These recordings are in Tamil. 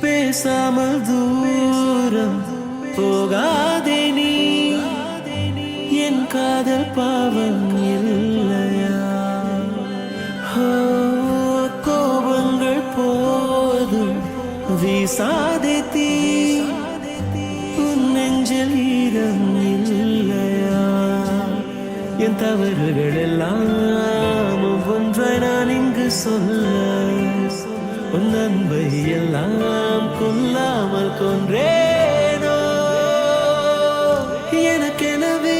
பேசாமல் தூரம் போகாதே நீ, என் காதல் பாவம் இல்லையா? கோபங்கள் போதும் வீசாதே தீ, உன் நெஞ்சில் ஈரம் இல்லையா? என் தவறுகள் எல்லாம் ஒவ்வொன்றாய் நான் இங்கு சொல்ல, உன் அன்பை எல்லாம் கொல்லாமல் கொன்றேனோ? எனக்கெனவே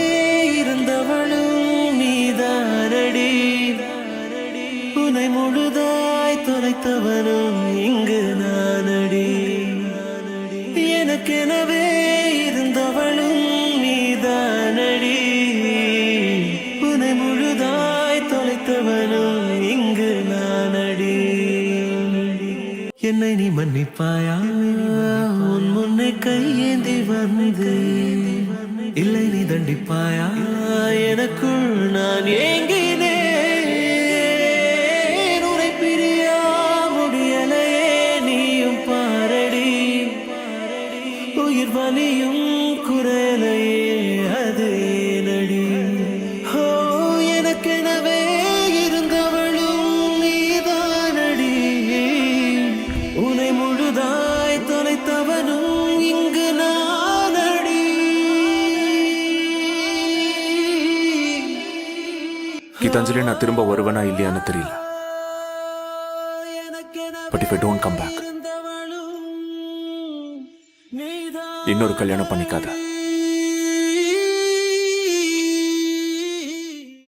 இருந்தவளும் நீதானடி, உன்னை முழுதாய் தொலைத்தவனும் இங்கு நானடி. எனக்கெனவே இருந்தவளும் நீதானடி, உன்னை முழுதாய் தொலைத்தவனும் இங்கு நானடி. என்னை நீ மன்னிப்பாயா? உன் முன்னே கையேந்தி வந்து, இல்லை நீ தண்டிப்பாயா? எனக்குள் நான் ஏங்கினேன், உன்னை பிரியா முடியலையே நீயும் பாரடி. உயிர் வலியும் குரலையே அது நடி. எனக்கெனவே இருந்தவளும் நீதானடி, உன்னை முழுதாய் தொலைத்தவனும் இங்கு நானடி. கீதாஞ்சலி, நான் திரும்ப வருவேனா இல்லையான்னு தெரியல. But if I don't come back, இன்னொரு கல்யாணம் பண்ணிக்காத.